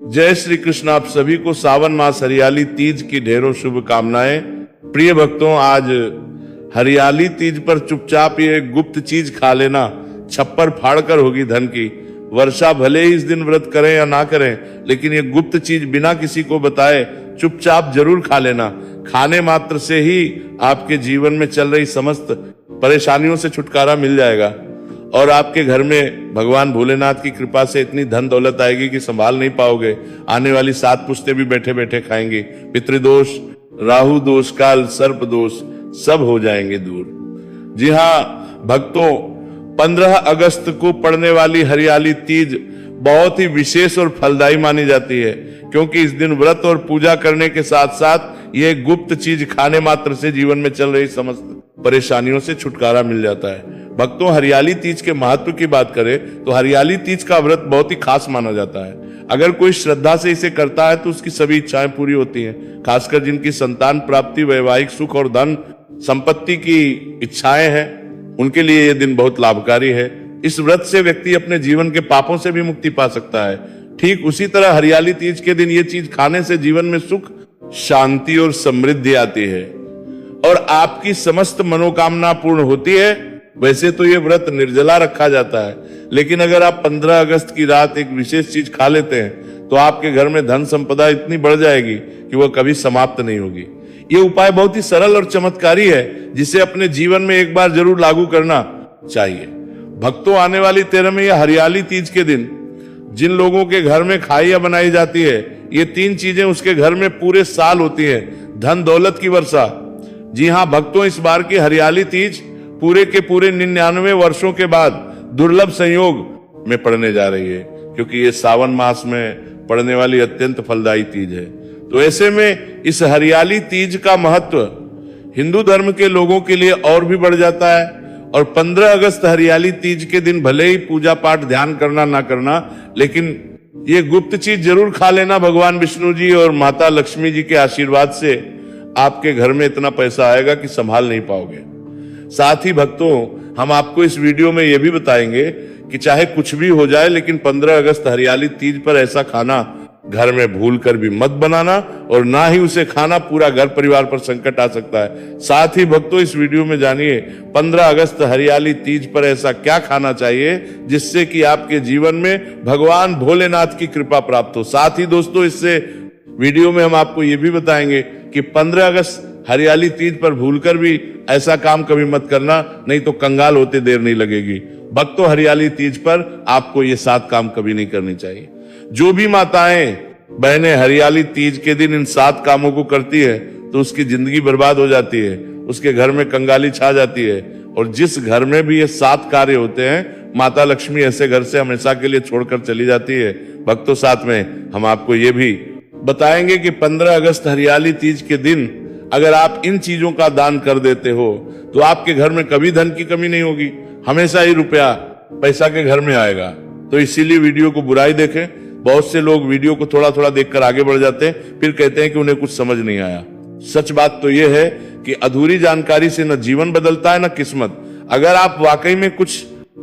जय श्री कृष्ण। आप सभी को सावन मास हरियाली तीज की ढेरों शुभकामनाएं। प्रिय भक्तों, आज हरियाली तीज पर चुपचाप ये गुप्त चीज खा लेना छप्पर फाड़कर होगी धन की। वर्षा भले ही इस दिन व्रत करें या ना करें, लेकिन ये गुप्त चीज बिना किसी को बताए चुपचाप जरूर खा लेना। खाने मात्र से ही आपके जीवन में चल रही समस्त परेशानियों से छुटकारा मिल जाएगा और आपके घर में भगवान भोलेनाथ की कृपा से इतनी धन दौलत आएगी कि संभाल नहीं पाओगे। आने वाली 7 पुश्तें भी बैठे बैठे खाएंगी। पितृदोष, राहु दोष, काल सर्प दोष सब हो जाएंगे दूर। जी हाँ भक्तों, 15 अगस्त को पड़ने वाली हरियाली तीज बहुत ही विशेष और फलदायी मानी जाती है, क्योंकि इस दिन व्रत और पूजा करने के साथ साथ ये गुप्त चीज खाने मात्र से जीवन में चल रही समस्त परेशानियों से छुटकारा मिल जाता है। भक्तों, हरियाली तीज के महत्व की बात करें तो हरियाली तीज का व्रत बहुत ही खास माना जाता है। अगर कोई श्रद्धा से इसे करता है तो उसकी सभी इच्छाएं पूरी होती हैं। खासकर जिनकी संतान प्राप्ति, वैवाहिक सुख और धन संपत्ति की इच्छाएं हैं, उनके लिए यह दिन बहुत लाभकारी है। इस व्रत से व्यक्ति अपने जीवन के पापों से भी मुक्ति पा सकता है। ठीक उसी तरह हरियाली तीज के दिन ये चीज खाने से जीवन में सुख, शांति और समृद्धि आती है और आपकी समस्त मनोकामना पूर्ण होती है। वैसे तो ये व्रत निर्जला रखा जाता है, लेकिन अगर आप 15 अगस्त की रात एक विशेष चीज खा लेते हैं तो आपके घर में धन संपदा इतनी बढ़ जाएगी कि वह कभी समाप्त नहीं होगी। ये उपाय बहुत ही सरल और चमत्कारी है, जिसे अपने जीवन में एक बार जरूर लागू करना चाहिए। भक्तों, आने वाली 13 में यह हरियाली तीज के दिन जिन लोगों के घर में खाइयां बनाई जाती है, ये 3 चीजें उसके घर में पूरे साल होती है। धन दौलत की वर्षा। जी हाँ भक्तों, इस बार की हरियाली तीज पूरे के पूरे 99 वर्षों के बाद दुर्लभ संयोग में पड़ने जा रही है, क्योंकि ये सावन मास में पड़ने वाली अत्यंत फलदायी तीज है। तो ऐसे में इस हरियाली तीज का महत्व हिंदू धर्म के लोगों के लिए और भी बढ़ जाता है। और 15 अगस्त हरियाली तीज के दिन भले ही पूजा पाठ ध्यान करना ना करना, लेकिन ये गुप्त चीज जरूर खा लेना। भगवान विष्णु जी और माता लक्ष्मी जी के आशीर्वाद से आपके घर में इतना पैसा आएगा कि संभाल नहीं पाओगे। साथ ही भक्तों, हम आपको इस वीडियो में यह भी बताएंगे कि चाहे कुछ भी हो जाए, लेकिन 15 अगस्त हरियाली तीज पर ऐसा खाना घर में भूल कर भी मत बनाना, और ना ही उसे खाना, पूरा घर परिवार पर संकट आ सकता है। साथ ही भक्तों, इस वीडियो में जानिए 15 अगस्त हरियाली तीज पर ऐसा क्या खाना चाहिए जिससे कि आपके जीवन में भगवान भोलेनाथ की कृपा प्राप्त हो। साथ ही दोस्तों, इससे वीडियो में हम आपको ये भी बताएंगे कि 15 अगस्त हरियाली तीज पर भूलकर भी ऐसा काम कभी मत करना, नहीं तो कंगाल होते देर नहीं लगेगी। भक्तों, हरियाली तीज पर आपको ये 7 काम कभी नहीं करने चाहिए। जो भी माताएं बहनें हरियाली तीज के दिन इन 7 कामों को करती है तो उसकी जिंदगी बर्बाद हो जाती है, उसके घर में कंगाली छा जाती है। और जिस घर में भी ये 7 कार्य होते हैं, माता लक्ष्मी ऐसे घर से हमेशा के लिए छोड़कर चली जाती है। भक्तों, साथ में हम आपको ये भी बताएंगे कि 15 अगस्त हरियाली तीज के दिन अगर आप इन चीजों का दान कर देते हो तो आपके घर में कभी धन की कमी नहीं होगी, हमेशा ही रुपया पैसा के घर में आएगा। तो इसीलिए वीडियो को बुराई देखें। बहुत से लोग वीडियो को थोड़ा थोड़ा देखकर आगे बढ़ जाते हैं, फिर कहते हैं कि उन्हें कुछ समझ नहीं आया। सच बात तो यह है कि अधूरी जानकारी से न जीवन बदलता है न किस्मत। अगर आप वाकई में कुछ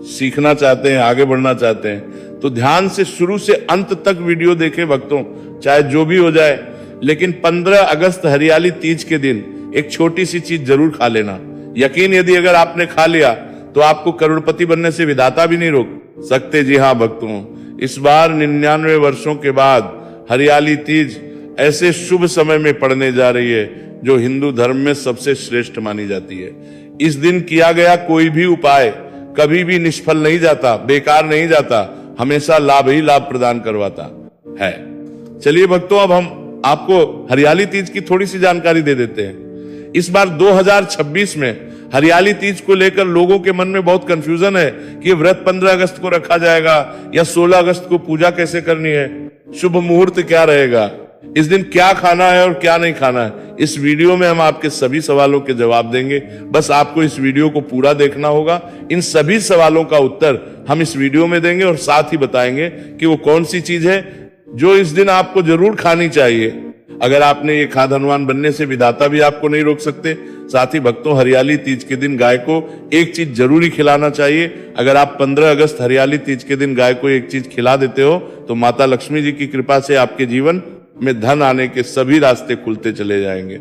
सीखना चाहते हैं, आगे बढ़ना चाहते हैं, तो ध्यान से शुरू से अंत तक वीडियो देखें भक्तों, चाहे जो भी हो जाए। लेकिन 15 अगस्त हरियाली तीज के दिन एक छोटी सी चीज जरूर खा लेना। यकीन, यदि अगर आपने खा लिया तो आपको करोड़पति बनने से विधाता भी नहीं रोक सकते। जी हाँ भक्तों, इस बार 99 वर्षों के बाद हरियाली तीज ऐसे शुभ समय में पड़ने जा रही है जो हिंदू धर्म में सबसे श्रेष्ठ मानी जाती है। इस दिन किया गया कोई भी उपाय कभी भी निष्फल नहीं जाता, बेकार नहीं जाता, हमेशा लाभ ही लाभ प्रदान करवाता है। चलिए भक्तों, अब हम आपको हरियाली तीज की थोड़ी सी जानकारी दे देते हैं। इस बार 2026 में हरियाली तीज को लेकर लोगों के मन में बहुत कंफ्यूजन है कि व्रत 15 अगस्त को रखा जाएगा या 16 अगस्त को पूजा कैसे करनी है, शुभ मुहूर्त क्या रहेगा, इस दिन क्या खाना है और क्या नहीं खाना है। इस वीडियो में हम आपके सभी सवालों के जवाब देंगे। बस आपको इस वीडियो को पूरा देखना होगा। इन सभी सवालों का उत्तर हम इस वीडियो में देंगे और साथ ही बताएंगे कि वो कौन सी चीज है जो इस दिन आपको जरूर खानी चाहिए। अगर आपने ये खाद हनुमान बनने से विधाता भी आपको नहीं रोक सकते। साथ ही भक्तों, हरियाली तीज के दिन गाय को एक चीज जरूरी खिलाना चाहिए। अगर आप 15 अगस्त हरियाली तीज के दिन गाय को एक चीज खिला देते हो तो माता लक्ष्मी जी की कृपा से आपके जीवन में धन आने के सभी रास्ते खुलते चले जाएंगे।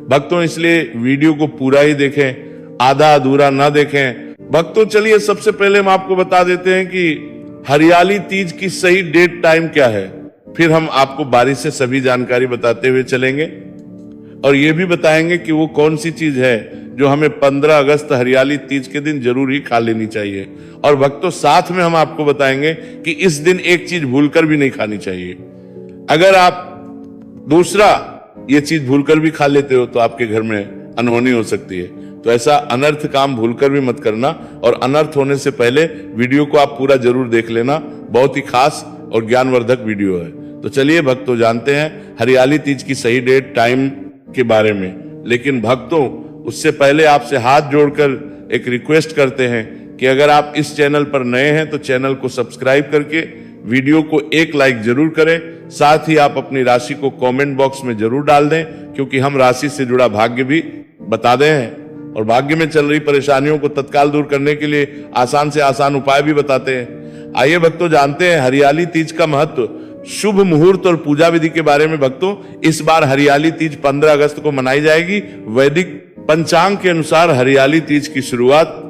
भक्तों, इसलिए वीडियो को पूरा ही देखें, आधा अधूरा ना देखें। भक्तों, चलिए सबसे पहले हम आपको बता देते हैं कि हरियाली तीज की सही डेट टाइम क्या है, फिर हम आपको बारी से सभी जानकारी बताते हुए चलेंगे और ये भी बताएंगे कि वो कौन सी चीज है जो हमें 15 अगस्त हरियाली तीज के दिन जरूर ही खा लेनी चाहिए। और भक्तों, साथ में हम आपको बताएंगे कि इस दिन एक चीज भूलकर भी नहीं खानी चाहिए। अगर आप दूसरा ये चीज भूलकर भी खा लेते हो तो आपके घर में अनहोनी हो सकती है। तो ऐसा अनर्थ काम भूलकर भी मत करना और अनर्थ होने से पहले वीडियो को आप पूरा जरूर देख लेना। बहुत ही खास और ज्ञानवर्धक वीडियो है। तो चलिए भक्तों, जानते हैं हरियाली तीज की सही डेट टाइम के बारे में। लेकिन भक्तों, उससे पहले आपसे हाथ जोड़कर एक रिक्वेस्ट करते हैं कि अगर आप इस चैनल पर नए हैं तो चैनल को सब्सक्राइब करके वीडियो को एक लाइक जरूर करें। साथ ही आप अपनी राशि को कमेंट बॉक्स में जरूर डाल दें, क्योंकि हम राशि से जुड़ा भाग्य भी बता दे हैं और भाग्य में चल रही परेशानियों को तत्काल दूर करने के लिए आसान से आसान उपाय भी बताते हैं। आइए भक्तों, जानते हैं हरियाली तीज का महत्व, शुभ मुहूर्त और पूजा विधि के बारे में। भक्तों, इस बार हरियाली तीज 15 अगस्त को मनाई जाएगी। वैदिक पंचांग के अनुसार हरियाली तीज की शुरुआत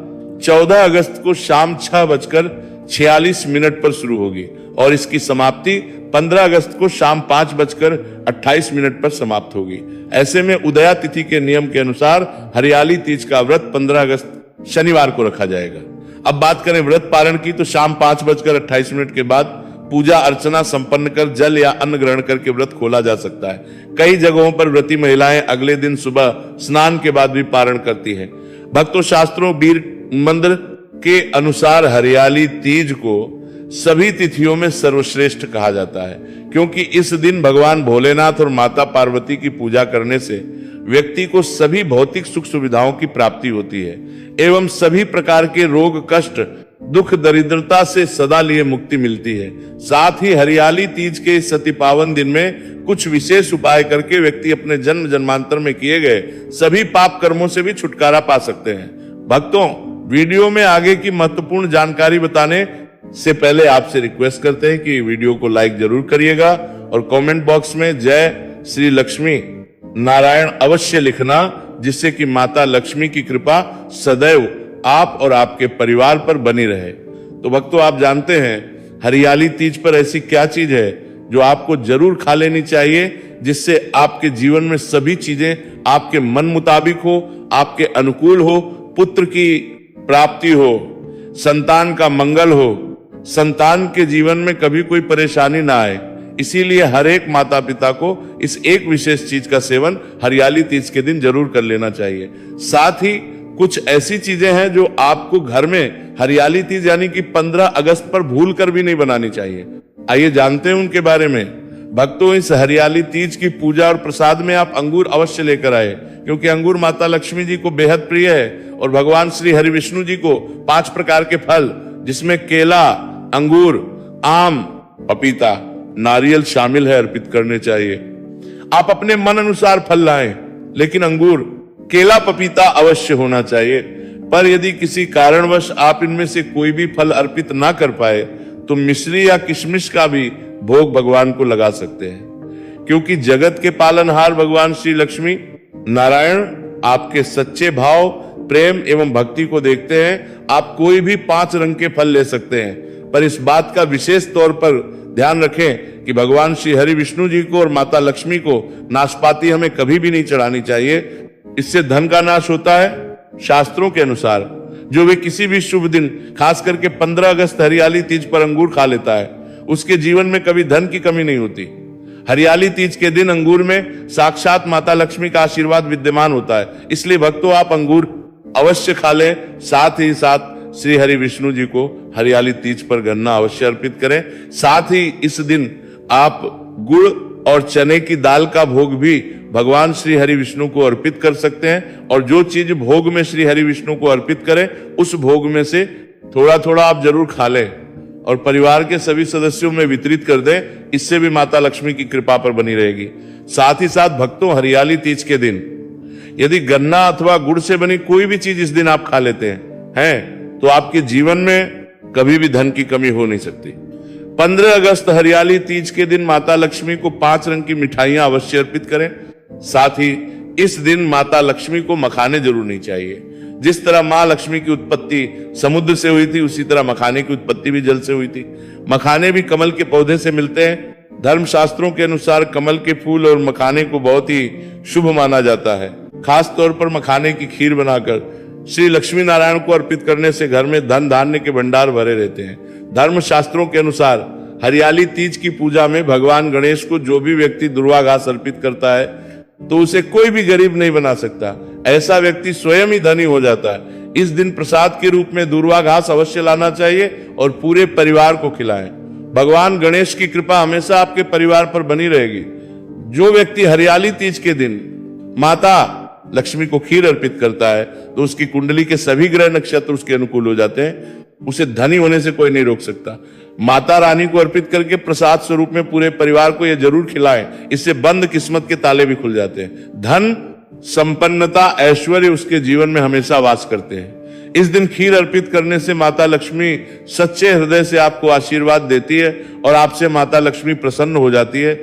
14 अगस्त को शाम 6:46 पर शुरू होगी और इसकी समाप्ति 15 अगस्त को शाम 5:28 पर समाप्त होगी। ऐसे में उदया तिथि के नियम के अनुसार हरियाली तीज का व्रत 15 अगस्त शनिवार को रखा जाएगा। अब बात करें व्रत पारण की, तो शाम 5:28 के बाद पूजा अर्चना संपन्न कर जल या अन्न ग्रहण करके व्रत खोला जा सकता है। कई जगहों पर व्रती महिलाएं अगले दिन सुबह स्नान के बाद भी पारण करती हैं। भक्तों, शास्त्रों वीर मंत्र के अनुसार हरियाली तीज को सभी तिथियों में सर्वश्रेष्ठ कहा जाता है, क्योंकि इस दिन भगवान भोलेनाथ और माता पार्वती की पूजा करने से व्यक्ति को सभी भौतिक सुख सुविधाओं की प्राप्ति होती है एवं सभी प्रकार के रोग कष्ट दुख दरिद्रता से सदा लिए मुक्ति मिलती है। साथ ही हरियाली तीज के इस अति पावन दिन में कुछ विशेष उपाय करके व्यक्ति अपने जन्म जन्मांतर में किए गए सभी पाप कर्मों से भी छुटकारा पा सकते हैं। भक्तों, वीडियो में आगे की महत्वपूर्ण जानकारी बताने से पहले आपसे रिक्वेस्ट करते हैं कि वीडियो को लाइक जरूर करिएगा और कमेंट बॉक्स में जय श्री लक्ष्मी नारायण अवश्य लिखना, जिससे कि माता लक्ष्मी की कृपा सदैव आप और आपके परिवार पर बनी रहे। तो भक्तों, आप जानते हैं हरियाली तीज पर ऐसी क्या चीज है जो आपको जरूर खा लेनी चाहिए, जिससे आपके जीवन में सभी चीजें आपके मन मुताबिक हो, आपके अनुकूल हो, पुत्र की प्राप्ति हो, संतान का मंगल हो, संतान के जीवन में कभी कोई परेशानी ना आए। इसीलिए हर एक माता पिता को इस एक विशेष चीज का सेवन हरियाली तीज के दिन जरूर कर लेना चाहिए। साथ ही कुछ ऐसी चीजें हैं जो आपको घर में हरियाली तीज यानी कि 15 अगस्त पर भूल कर भी नहीं बनानी चाहिए। आइए जानते हैं उनके बारे में। भक्तों, इस हरियाली तीज की पूजा और प्रसाद में आप अंगूर अवश्य लेकर आए, क्योंकि अंगूर माता लक्ष्मी जी को बेहद प्रिय है और भगवान श्री हरि विष्णु जी को 5 प्रकार के फल, जिसमें केला, अंगूर, आम, पपीता, नारियल शामिल है, अर्पित करने चाहिए। आप अपने मन अनुसार फल लाएं, लेकिन अंगूर, केला, पपीता अवश्य होना चाहिए। पर यदि किसी कारणवश आप इनमें से कोई भी फल अर्पित ना कर पाए तो मिश्री या किशमिश का भी भोग भगवान को लगा सकते हैं, क्योंकि जगत के पालनहार भगवान श्री लक्ष्मी नारायण आपके सच्चे भाव, प्रेम एवं भक्ति को देखते हैं। आप कोई भी 5 रंग के फल ले सकते हैं, पर इस बात का विशेष तौर पर ध्यान रखें कि भगवान श्री हरि विष्णु जी को और माता लक्ष्मी को नाशपाती हमें कभी भी नहीं चढ़ानी चाहिए। इससे धन का नाश होता है। शास्त्रों के अनुसार जो वे किसी भी शुभ दिन, खास करके 15 अगस्त हरियाली तीज पर अंगूर खा लेता है, उसके जीवन में कभी धन की कमी नहीं होती। हरियाली तीज के दिन अंगूर में साक्षात माता लक्ष्मी का आशीर्वाद विद्यमान होता है। इसलिए भक्तों, आप अंगूर अवश्य खा लें। साथ ही साथ श्री हरि विष्णु जी को हरियाली तीज पर गन्ना अवश्य अर्पित करें। साथ ही इस दिन आप गुड़ और चने की दाल का भोग भी भगवान श्री हरि विष्णु को अर्पित कर सकते हैं, और जो चीज भोग में श्री हरि विष्णु को अर्पित करें उस भोग में से थोड़ा थोड़ा आप जरूर खा लें। और परिवार के सभी सदस्यों में वितरित कर दें, इससे भी माता लक्ष्मी की कृपा पर बनी रहेगी। साथ ही साथ भक्तों, हरियाली तीज के दिन यदि गन्ना अथवा गुड़ से बनी कोई भी चीज इस दिन आप खा लेते हैं तो आपके जीवन में कभी भी धन की कमी हो नहीं सकती। 15 अगस्त हरियाली तीज के दिन माता लक्ष्मी को 5 रंग की मिठाइयां अवश्य अर्पित करें। साथ ही इस दिन माता लक्ष्मी को मखाने जरूर नहीं चाहिए। जिस तरह मां लक्ष्मी की उत्पत्ति समुद्र से हुई थी, उसी तरह मखाने की उत्पत्ति भी जल से हुई थी। मखाने भी कमल के पौधे से मिलते हैं। धर्मशास्त्रों के अनुसार कमल के फूल और मखाने को बहुत ही शुभ माना जाता है। खास तौर पर मखाने की खीर बनाकर श्री लक्ष्मी नारायण को अर्पित करने से घर में धन धान्य के भंडार भरे रहते हैं। धर्मशास्त्रों के अनुसार हरियाली तीज की पूजा में भगवान गणेश को जो भी व्यक्ति दुर्वा घास अर्पित करता है तो उसे कोई भी गरीब नहीं बना सकता। ऐसा व्यक्ति स्वयं ही धनी हो जाता है। इस दिन प्रसाद के रूप में दुर्वा घास अवश्य लाना चाहिए और पूरे परिवार को खिलाएं। भगवान गणेश की कृपा हमेशा आपके परिवार पर बनी रहेगी। जो व्यक्ति हरियाली तीज के दिन माता लक्ष्मी को खीर अर्पित करता है तो उसकी कुंडली के सभी ग्रह नक्षत्र उसके अनुकूल हो जाते हैं। उसे धनी होने से कोई नहीं रोक सकता। माता रानी को अर्पित करके प्रसाद स्वरूप में पूरे परिवार को यह जरूर खिलाएं, इससे बंद किस्मत के ताले भी खुल जाते हैं। धन, संपन्नता, ऐश्वर्य उसके जीवन में हमेशा वास करते हैं। इस दिन खीर अर्पित करने से माता लक्ष्मी सच्चे हृदय से आपको आशीर्वाद देती है और आपसे माता लक्ष्मी प्रसन्न हो जाती है।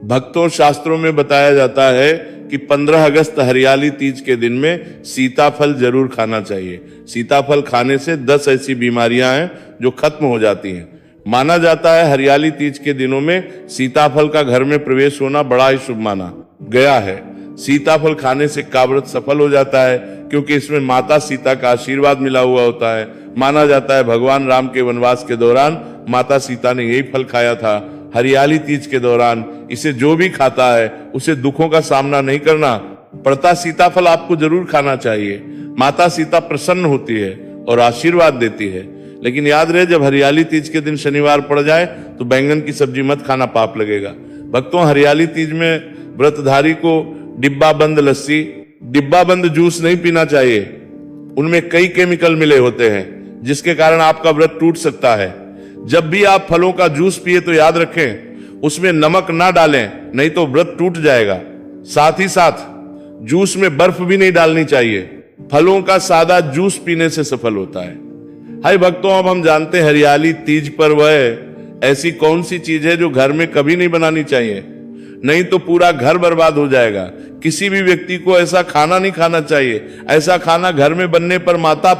भक्तों, शास्त्रों में बताया जाता है कि 15 अगस्त हरियाली तीज के दिन में सीताफल जरूर खाना चाहिए। सीताफल खाने से 10 ऐसी बीमारियां हैं जो खत्म हो जाती हैं। माना जाता है हरियाली तीज के दिनों में सीताफल का घर में प्रवेश होना बड़ा ही शुभ माना गया है। सीताफल खाने से काव्रत सफल हो जाता है क्योंकि इसमें माता सीता का आशीर्वाद मिला हुआ होता है। माना जाता है भगवान राम के वनवास के दौरान माता सीता ने यही फल खाया था। हरियाली तीज के दौरान इसे जो भी खाता है उसे दुखों का सामना नहीं करना पड़ता। सीताफल आपको जरूर खाना चाहिए। माता सीता प्रसन्न होती है और आशीर्वाद देती है। लेकिन याद रहे, जब हरियाली तीज के दिन शनिवार पड़ जाए तो बैंगन की सब्जी मत खाना, पाप लगेगा। भक्तों, हरियाली तीज में व्रतधारी को डिब्बा बंद लस्सी, डिब्बा बंद जूस नहीं पीना चाहिए। उनमें कई केमिकल मिले होते हैं जिसके कारण आपका व्रत टूट सकता है। जब भी आप फलों का जूस पिए तो याद रखें उसमें नमक ना डालें, नहीं तो व्रत टूट जाएगा। साथ ही साथ जूस में बर्फ भी नहीं डालनी चाहिए। फलों का सादा जूस पीने से सफल होता है। हाय भक्तों, अब हम जानते हैं हरियाली तीज पर वह ऐसी कौन सी चीज है जो घर में कभी नहीं बनानी चाहिए, नहीं तो पूरा घर बर्बाद हो जाएगा। किसी भी व्यक्ति को ऐसा खाना नहीं खाना चाहिए। ऐसा खाना घर में बनने पर माता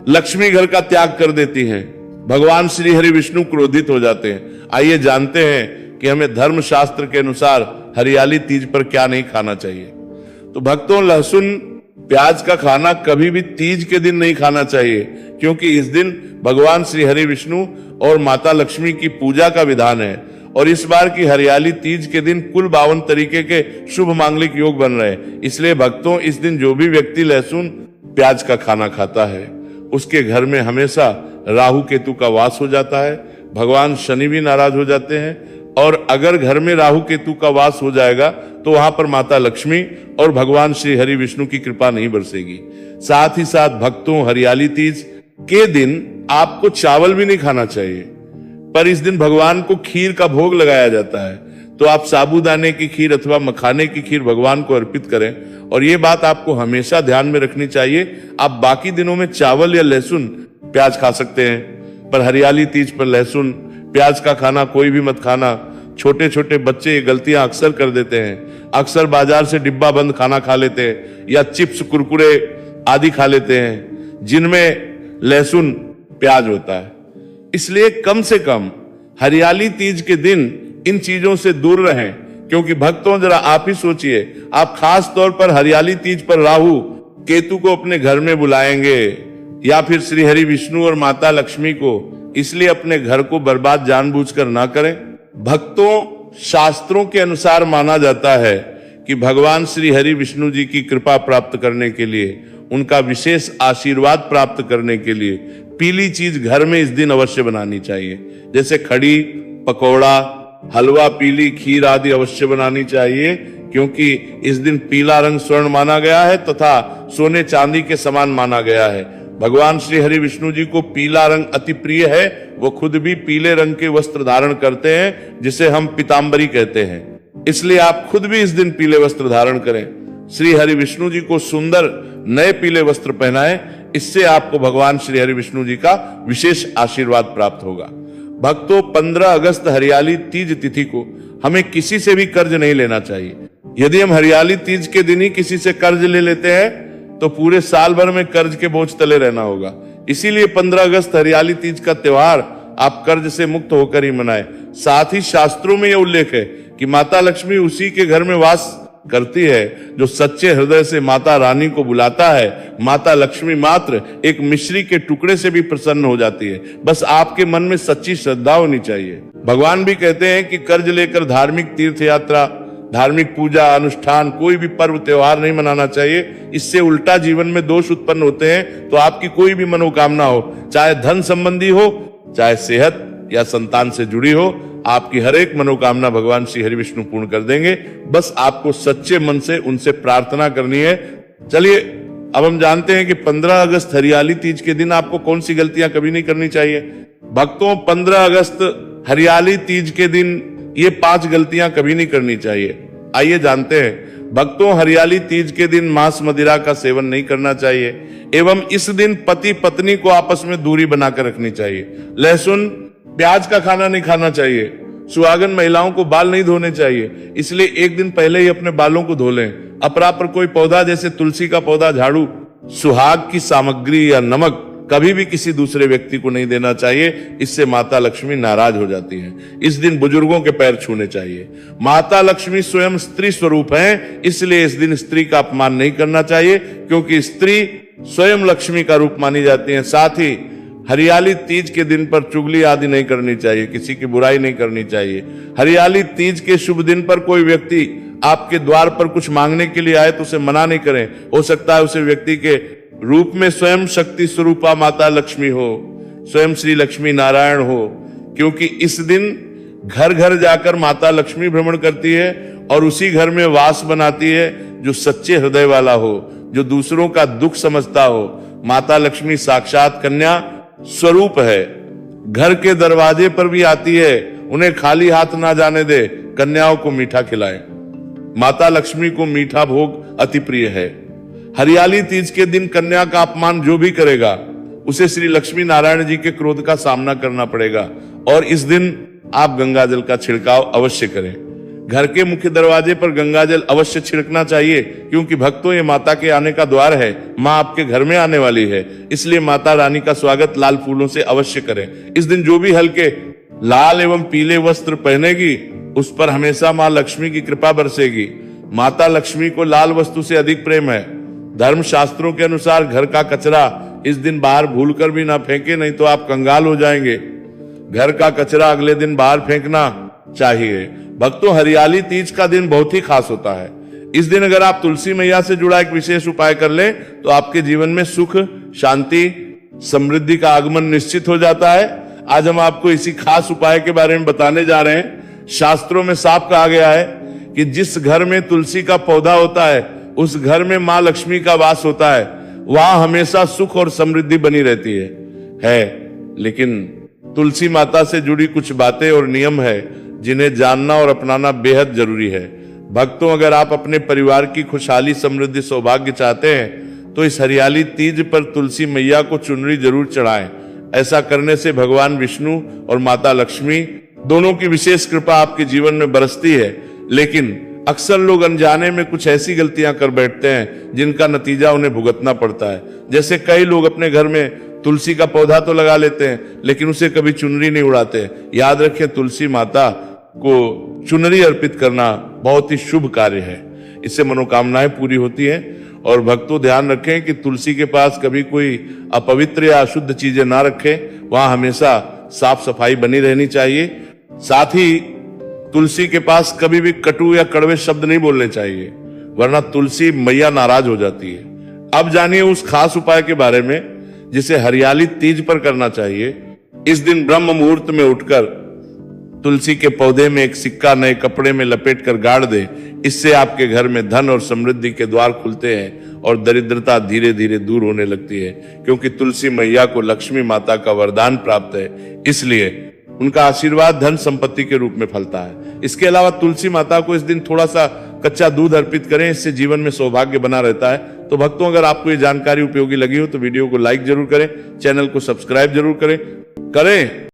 लक्ष्मी घर का त्याग कर देती है। भगवान श्री हरि विष्णु क्रोधित हो जाते हैं। आइए जानते हैं कि हमें धर्म शास्त्र के अनुसार हरियाली तीज पर क्या नहीं खाना चाहिए। तो भक्तों, लहसुन प्याज का खाना कभी भी तीज के दिन नहीं खाना चाहिए क्योंकि इस दिन भगवान श्री हरि विष्णु और माता लक्ष्मी की पूजा का विधान है। और इस बार की हरियाली तीज के दिन कुल 52 तरीके के शुभ मांगलिक योग बन रहे हैं। इसलिए भक्तों, इस दिन जो भी व्यक्ति लहसुन प्याज का खाना खाता है उसके घर में हमेशा राहु केतु का वास हो जाता है। भगवान शनि भी नाराज हो जाते हैं और अगर घर में राहु केतु का वास हो जाएगा तो वहां पर माता लक्ष्मी और भगवान श्री हरि विष्णु की कृपा नहीं बरसेगी। साथ ही साथ भक्तों, हरियाली तीज के दिन आपको चावल भी नहीं खाना चाहिए, पर इस दिन भगवान को खीर का भोग लगाया जाता है। तो आप साबूदाने की खीर अथवा मखाने की खीर भगवान को अर्पित करें। और ये बात आपको हमेशा ध्यान में रखनी चाहिए, आप बाकी दिनों में चावल या लहसुन प्याज खा सकते हैं, पर हरियाली तीज पर लहसुन प्याज का खाना कोई भी मत खाना। छोटे छोटे बच्चे ये गलतियां अक्सर कर देते हैं। अक्सर बाजार से डिब्बा बंद खाना खा लेते हैं या चिप्स कुरकुरे आदि खा लेते हैं जिनमें लहसुन प्याज होता है। इसलिए कम से कम हरियाली तीज के दिन इन चीजों से दूर रहें। क्योंकि भक्तों, जरा आप ही सोचिए, आप खास तौर पर हरियाली तीज पर राहु केतु को अपने घर में बुलाएंगे या फिर श्री हरि विष्णु और माता लक्ष्मी को, इसलिए अपने घर को बर्बाद जानबूझकर ना करें। भक्तों, शास्त्रों के अनुसार माना जाता है कि भगवान श्री हरि विष्णु जी की कृपा प्राप्त करने के लिए, उनका विशेष आशीर्वाद प्राप्त करने के लिए पीली चीज घर में इस दिन अवश्य बनानी चाहिए। जैसे खड़ी, पकौड़ा, हलवा, पीली खीर आदि अवश्य बनानी चाहिए क्योंकि इस दिन पीला रंग स्वर्ण माना गया है तथा सोने चांदी के समान माना गया है। भगवान श्री हरि विष्णु जी को पीला रंग अति प्रिय है। वो खुद भी पीले रंग के वस्त्र धारण करते हैं, जिसे हम पीतांबरी कहते हैं। इसलिए आप खुद भी इस दिन पीले वस्त्र धारण करें। श्री हरि विष्णु जी को सुंदर नए पीले वस्त्र पहनाएं। इससे आपको भगवान श्री हरि विष्णु जी का विशेष आशीर्वाद प्राप्त होगा। भक्तों, 15 अगस्त हरियाली तीज तिथि को हमें किसी से भी कर्ज नहीं लेना चाहिए। यदि हम हरियाली तीज के दिन ही किसी से कर्ज ले लेते हैं तो पूरे साल भर में कर्ज के बोझ तले रहना होगा। इसीलिए 15 अगस्त हरियाली तीज का त्योहार आप कर्ज से मुक्त होकर ही मनाएं। साथ ही शास्त्रों में यह उल्लेख है कि माता लक्ष्मी उसी के घर में वास करती है जो सच्चे हृदय से माता रानी को बुलाता है। माता लक्ष्मी मात्र एक मिश्री के टुकड़े से भी प्रसन्न हो जाती है। बस आपके मन में सच्ची श्रद्धा होनी चाहिए। भगवान भी कहते हैं कि कर्ज लेकर धार्मिक तीर्थ यात्रा, धार्मिक पूजा अनुष्ठान, कोई भी पर्व त्योहार नहीं मनाना चाहिए। इससे उल्टा जीवन में दोष उत्पन्न होते हैं। तो आपकी कोई भी मनोकामना हो, चाहे धन संबंधी हो, चाहे सेहत या संतान से जुड़ी हो, आपकी हर एक मनोकामना भगवान श्री हरि विष्णु पूर्ण कर देंगे। बस आपको सच्चे मन से उनसे प्रार्थना करनी है। चलिए, अब हम जानते हैं कि 15 अगस्त हरियाली तीज के दिन आपको कौन सी गलतियां कभी नहीं करनी चाहिए। भक्तों, 15 अगस्त हरियाली तीज के दिन ये 5 गलतियां कभी नहीं करनी चाहिए। आइए जानते हैं। भक्तों, हरियाली तीज के दिन मांस मदिरा का सेवन नहीं करना चाहिए एवं इस दिन पति पत्नी को आपस में दूरी बनाकर रखनी चाहिए। लहसुन प्याज का खाना नहीं खाना चाहिए। सुहागन महिलाओं को बाल नहीं धोने चाहिए, इसलिए एक दिन पहले ही अपने बालों को धो लें। अपरापर कोई पौधा जैसे तुलसी का पौधा, झाड़ू, सुहाग की सामग्री या नमक कभी भी किसी दूसरे व्यक्ति को नहीं देना चाहिए। इससे माता लक्ष्मी नाराज हो जाती है। इस दिन बुजुर्गों के पैर छूने चाहिए। माता लक्ष्मी स्वयं स्त्री स्वरूप हैं, इसलिए इस दिन स्त्री का अपमान नहीं करना चाहिए, क्योंकि स्त्री स्वयं लक्ष्मी का रूप मानी जाती है। साथ ही हरियाली तीज के दिन पर चुगली आदि नहीं करनी चाहिए, किसी की बुराई नहीं करनी चाहिए। हरियाली तीज के शुभ दिन पर कोई व्यक्ति आपके द्वार पर कुछ मांगने के लिए आए तो उसे मना नहीं करें। हो सकता है उसे व्यक्ति के रूप में स्वयं शक्ति स्वरूपा माता लक्ष्मी हो, स्वयं श्री लक्ष्मी नारायण हो, क्योंकि इस दिन घर घर जाकर माता लक्ष्मी भ्रमण करती है और उसी घर में वास बनाती है जो सच्चे हृदय वाला हो, जो दूसरों का दुख समझता हो। माता लक्ष्मी साक्षात कन्या स्वरूप है। घर के दरवाजे पर भी आती है। उन्हें खाली हाथ ना जाने दे, कन्याओं को मीठा खिलाए। माता लक्ष्मी को मीठा भोग अति प्रिय है। हरियाली तीज के दिन कन्या का अपमान जो भी करेगा उसे श्री लक्ष्मी नारायण जी के क्रोध का सामना करना पड़ेगा। और इस दिन आप गंगा जल का छिड़काव अवश्य करें। घर के मुख्य दरवाजे पर गंगा जल अवश्य छिड़कना चाहिए, क्योंकि भक्तों, ये माता के आने का द्वार है। माँ आपके घर में आने वाली है, इसलिए माता रानी का स्वागत लाल फूलों से अवश्य करें। इस दिन जो भी हल्के लाल एवं पीले वस्त्र पहनेगी उस पर हमेशा माँ लक्ष्मी की कृपा बरसेगी। माता लक्ष्मी को लाल वस्तु से अधिक प्रेम है। धर्म शास्त्रों के अनुसार घर का कचरा इस दिन बाहर भूलकर भी ना फेंके, नहीं तो आप कंगाल हो जाएंगे। घर का कचरा अगले दिन बाहर फेंकना चाहिए। भक्तों, हरियाली तीज का दिन बहुत ही खास होता है। इस दिन अगर आप तुलसी मैया से जुड़ा एक विशेष उपाय कर लें तो आपके जीवन में सुख, शांति, समृद्धि का आगमन निश्चित हो जाता है। आज हम आपको इसी खास उपाय के बारे में बताने जा रहे हैं। शास्त्रों में साफ कहा गया है कि जिस घर में तुलसी का पौधा होता है उस घर में मां लक्ष्मी का वास होता है। वहां हमेशा सुख और समृद्धि बनी रहती है। लेकिन तुलसी माता से जुड़ी कुछ बातें और नियम है जिन्हें जानना और अपनाना बेहद जरूरी है। भक्तों, अगर आप अपने परिवार की खुशहाली, समृद्धि, सौभाग्य चाहते हैं तो इस हरियाली तीज पर तुलसी मैया को चुनरी जरूर चढ़ाएं। ऐसा करने से भगवान विष्णु और माता लक्ष्मी दोनों की विशेष कृपा आपके जीवन में बरसती है। लेकिन अक्सर लोग अनजाने में कुछ ऐसी गलतियां कर बैठते हैं जिनका नतीजा उन्हें भुगतना पड़ता है। जैसे कई लोग अपने घर में तुलसी का पौधा तो लगा लेते हैं लेकिन उसे कभी चुनरी नहीं उड़ाते। याद रखें, तुलसी माता को चुनरी अर्पित करना बहुत ही शुभ कार्य है। इससे मनोकामनाएं पूरी होती हैं। और भक्तों, ध्यान रखें कि तुलसी के पास कभी कोई अपवित्र या अशुद्ध चीजें ना रखें। वहां हमेशा साफ सफाई बनी रहनी चाहिए। साथ ही तुलसी के पास कभी भी कटु या कड़वे शब्द नहीं बोलने चाहिए, वरना तुलसी मैया नाराज हो जाती है। अब जानिए उस खास उपाय के बारे में जिसे हरियाली तीज पर करना चाहिए। इस दिन ब्रह्म मुहूर्त में उठकर तुलसी के पौधे में एक सिक्का नए कपड़े में लपेट कर गाड़ दे। इससे आपके घर में धन और समृद्धि के द्वार खुलते हैं और दरिद्रता धीरे धीरे दूर होने लगती है। क्योंकि तुलसी मैया को लक्ष्मी माता का वरदान प्राप्त है, इसलिए उनका आशीर्वाद धन संपत्ति के रूप में फलता है। इसके अलावा तुलसी माता को इस दिन थोड़ा सा कच्चा दूध अर्पित करें, इससे जीवन में सौभाग्य बना रहता है। तो भक्तों, अगर आपको ये जानकारी उपयोगी लगी हो तो वीडियो को लाइक जरूर करें, चैनल को सब्सक्राइब जरूर करें।